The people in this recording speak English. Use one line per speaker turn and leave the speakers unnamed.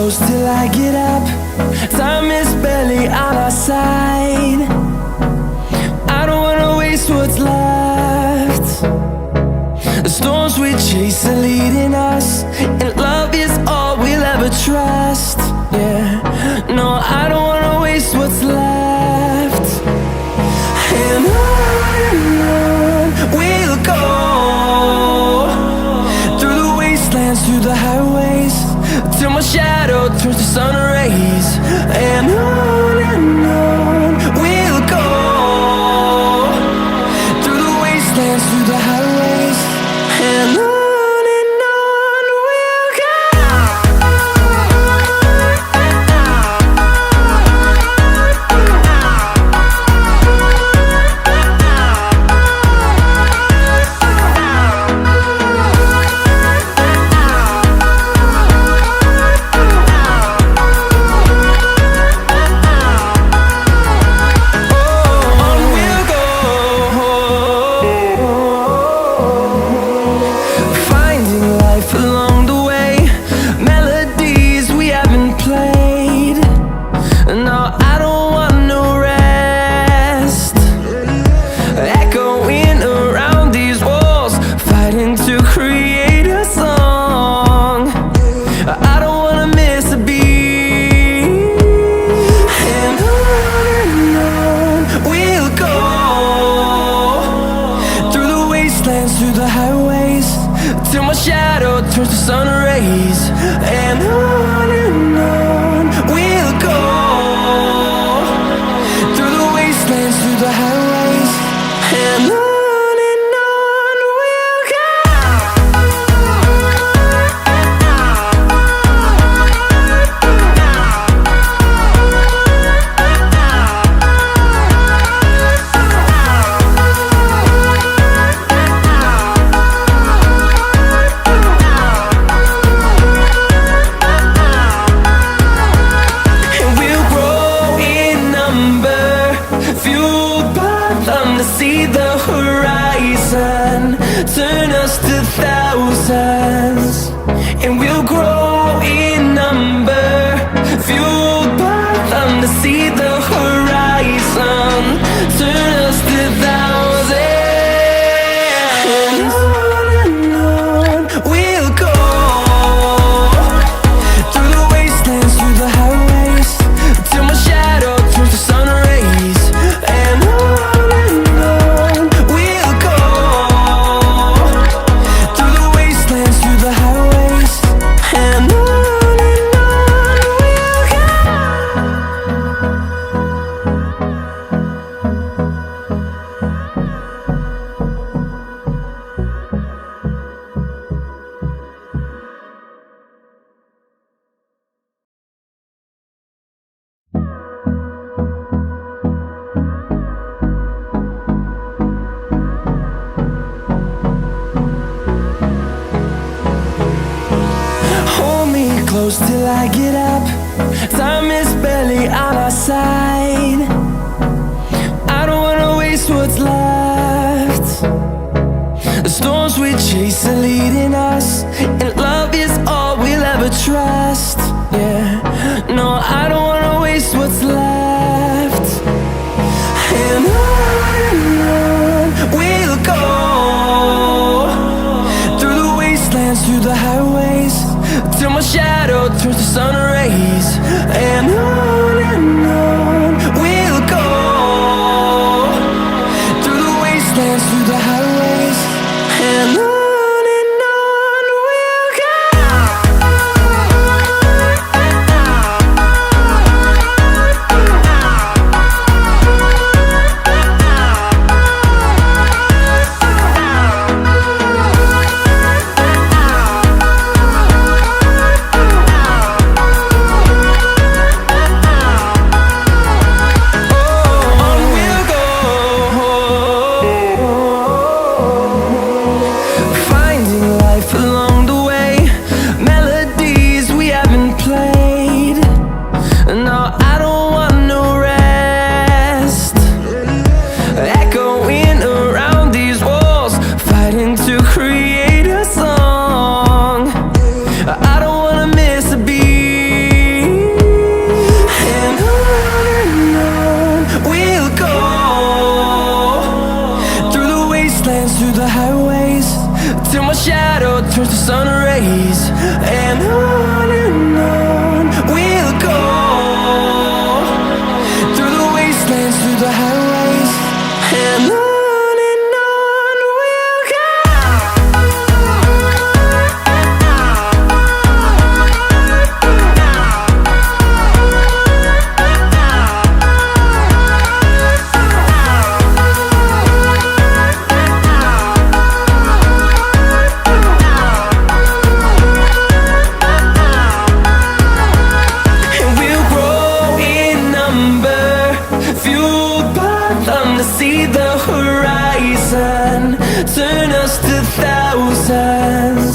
close till I get up. Time is barely on our side. I don't wanna waste what's left. The storms we chase are leading us, and love is all we'll ever trust. Yeah, no, I don't wanna waste what's left. And on we'll go, through the wastelands, through the highways, till my shadow turns to sun rays. And on we'll go, through the wastelands, through the highways, and on we'll go. Through the highways, till my shadow turns to sun rays. And on we'll go, through the wastelands, through the highways, and on we'll go. See the horizon turn us to thousands, and we'll grow in number, fueled by them to see the horizon turn us to thousands. And on we'll go, through the wastelands, through the highways, till my shadow turns to sun rays. And close till I get up. Time is barely on our side. I don't wanna waste what's left. The storms we chase are leading us, and love is all we'll ever trust. Yeah, no, I don't wanna waste what's left. And on we'll go, through the wastelands, through the highways, till my shadow turns to sun rays. And on we'll go, through the wastelands, through the highways, and on. We'll go. sun rays, and on we'll go, through the wastelands, through the highways, and on we'll go. See the horizon, turn us to thousands.